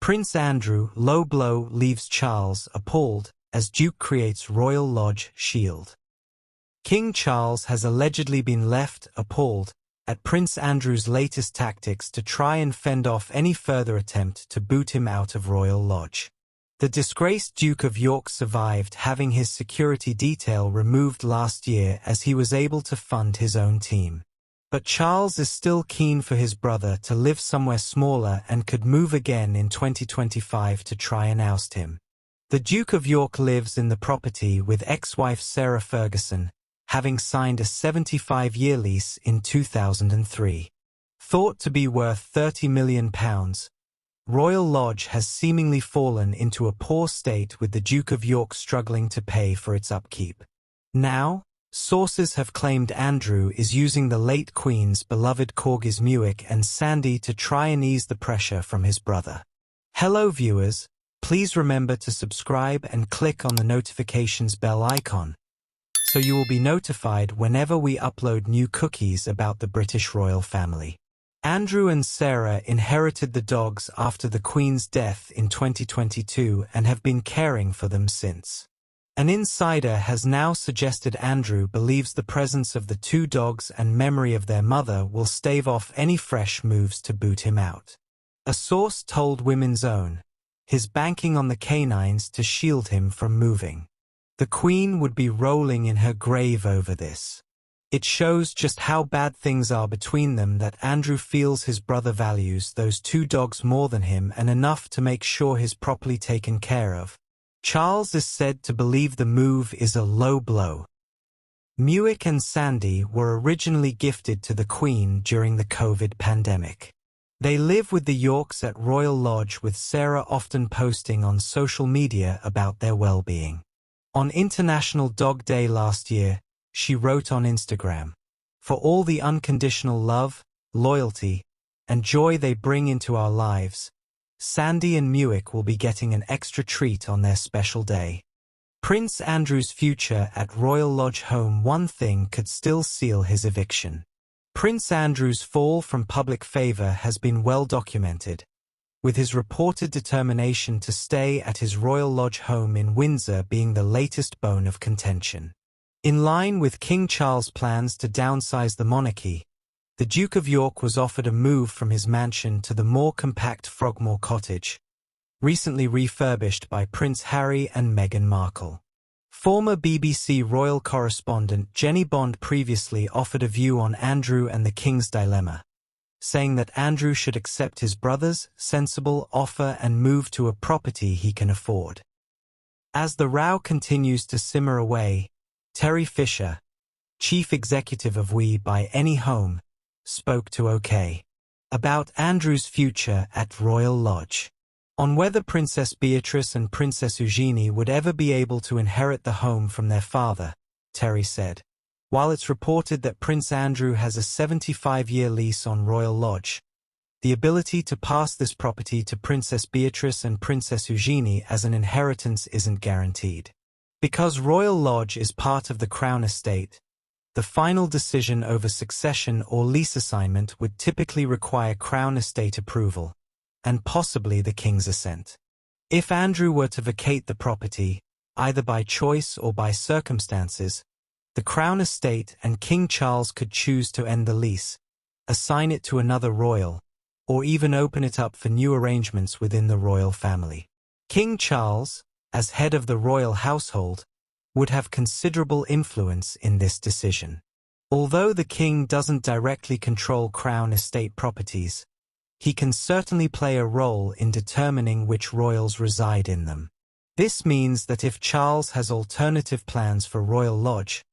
Prince Andrew, low blow, leaves Charles appalled as Duke creates Royal Lodge shield. King Charles has allegedly been left appalled at Prince Andrew's latest tactics to try and fend off any further attempt to boot him out of Royal Lodge. The disgraced Duke of York survived having his security detail removed last year as he was able to fund his own team. But Charles is still keen for his brother to live somewhere smaller and could move again in 2025 to try and oust him. The Duke of York lives in the property with ex-wife Sarah Ferguson, having signed a 75-year lease in 2003. Thought to be worth £30 million, Royal Lodge has seemingly fallen into a poor state with the Duke of York struggling to pay for its upkeep. Now, sources have claimed Andrew is using the late Queen's beloved corgis Muick and Sandy to try and ease the pressure from his brother. Hello viewers, please remember to subscribe and click on the notifications bell icon, so you will be notified whenever we upload new cookies about the British royal family. Andrew and Sarah inherited the dogs after the Queen's death in 2022 and have been caring for them since. An insider has now suggested Andrew believes the presence of the two dogs and memory of their mother will stave off any fresh moves to boot him out. A source told Women's Own, "He's banking on the canines to shield him from moving. The Queen would be rolling in her grave over this. It shows just how bad things are between them that Andrew feels his brother values those two dogs more than him and enough to make sure he's properly taken care of." Charles is said to believe the move is a low blow. Muick and Sandy were originally gifted to the Queen during the COVID pandemic. They live with the Yorks at Royal Lodge, with Sarah often posting on social media about their well-being. On International Dog Day last year, she wrote on Instagram, "For all the unconditional love, loyalty, and joy they bring into our lives, Sandy and Muick will be getting an extra treat on their special day." Prince Andrew's future at Royal Lodge home. One thing could still seal his eviction. Prince Andrew's fall from public favor has been well documented, with his reported determination to stay at his Royal Lodge home in Windsor being the latest bone of contention. In line with King Charles' plans to downsize the monarchy, the Duke of York was offered a move from his mansion to the more compact Frogmore Cottage, recently refurbished by Prince Harry and Meghan Markle. Former BBC royal correspondent Jenny Bond previously offered a view on Andrew and the King's dilemma, saying that Andrew should accept his brother's sensible offer and move to a property he can afford. As the row continues to simmer away, Terry Fisher, chief executive of We Buy Any Home, spoke to OK about Andrew's future at Royal Lodge. On whether Princess Beatrice and Princess Eugenie would ever be able to inherit the home from their father, Terry said, "While it's reported that Prince Andrew has a 75-year lease on Royal Lodge, the ability to pass this property to Princess Beatrice and Princess Eugenie as an inheritance isn't guaranteed. Because Royal Lodge is part of the Crown estate, the final decision over succession or lease assignment would typically require Crown estate approval, and possibly the King's assent. If Andrew were to vacate the property, either by choice or by circumstances, the Crown estate and King Charles could choose to end the lease, assign it to another royal, or even open it up for new arrangements within the royal family. King Charles, as head of the royal household, would have considerable influence in this decision. Although the King doesn't directly control Crown estate properties, he can certainly play a role in determining which royals reside in them. This means that if Charles has alternative plans for Royal Lodge,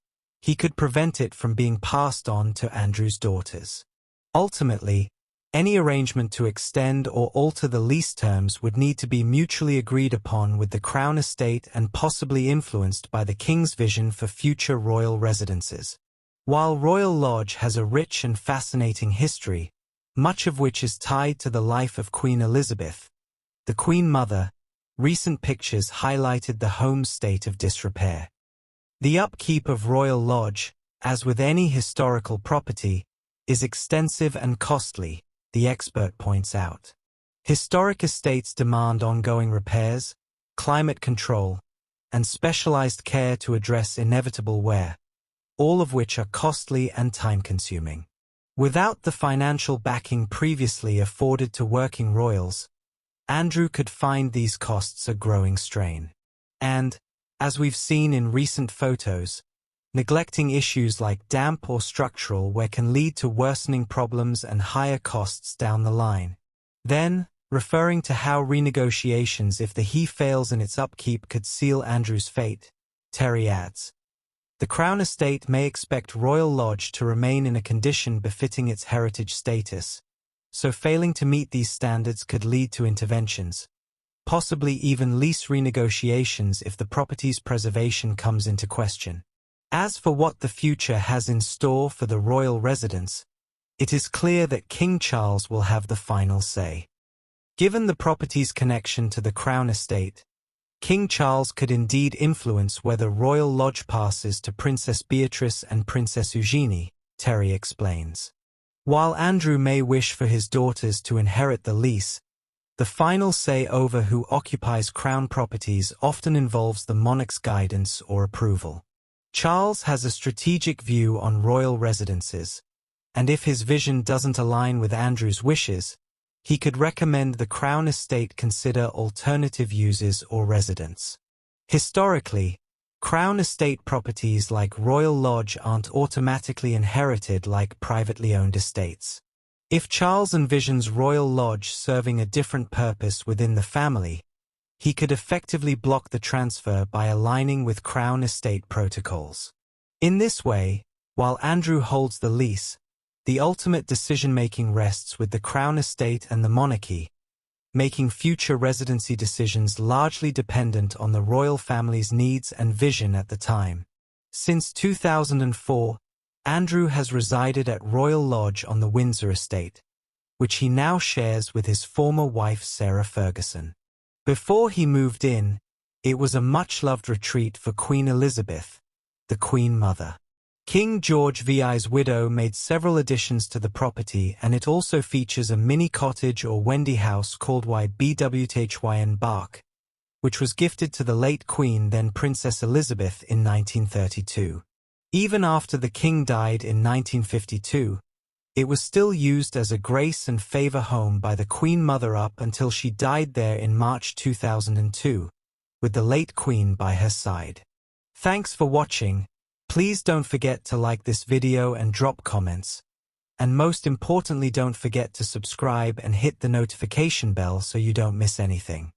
he could prevent it from being passed on to Andrew's daughters. Ultimately, any arrangement to extend or alter the lease terms would need to be mutually agreed upon with the Crown estate and possibly influenced by the King's vision for future royal residences. While Royal Lodge has a rich and fascinating history, much of which is tied to the life of Queen Elizabeth, the Queen Mother, recent pictures highlighted the home's state of disrepair. The upkeep of Royal Lodge, as with any historical property, is extensive and costly, the expert points out. Historic estates demand ongoing repairs, climate control, and specialized care to address inevitable wear, all of which are costly and time-consuming. Without the financial backing previously afforded to working royals, Andrew could find these costs a growing strain. And, as we've seen in recent photos, neglecting issues like damp or structural wear can lead to worsening problems and higher costs down the line. Then, referring to how renegotiations if the he fails in its upkeep could seal Andrew's fate, Terry adds, "The Crown Estate may expect Royal Lodge to remain in a condition befitting its heritage status, so failing to meet these standards could lead to interventions, possibly even lease renegotiations if the property's preservation comes into question." As for what the future has in store for the royal residence, it is clear that King Charles will have the final say. Given the property's connection to the Crown Estate, King Charles could indeed influence whether Royal Lodge passes to Princess Beatrice and Princess Eugenie, Terry explains. While Andrew may wish for his daughters to inherit the lease, the final say over who occupies Crown properties often involves the monarch's guidance or approval. Charles has a strategic view on royal residences, and if his vision doesn't align with Andrew's wishes, he could recommend the Crown Estate consider alternative uses or residence. Historically, Crown Estate properties like Royal Lodge aren't automatically inherited like privately owned estates. If Charles envisions Royal Lodge serving a different purpose within the family, he could effectively block the transfer by aligning with Crown Estate protocols. In this way, while Andrew holds the lease, the ultimate decision-making rests with the Crown Estate and the monarchy, making future residency decisions largely dependent on the royal family's needs and vision at the time. Since 2004, Andrew has resided at Royal Lodge on the Windsor Estate, which he now shares with his former wife Sarah Ferguson. Before he moved in, it was a much-loved retreat for Queen Elizabeth, the Queen Mother. King George VI's widow made several additions to the property, and it also features a mini cottage or Wendy house called YBWTHYN Bark, which was gifted to the late Queen, then Princess Elizabeth, in 1932. Even after the King died in 1952, it was still used as a grace and favor home by the Queen Mother up until she died there in March 2002, with the late Queen by her side. Thanks for watching. Please don't forget to like this video and drop comments. And most importantly, don't forget to subscribe and hit the notification bell so you don't miss anything.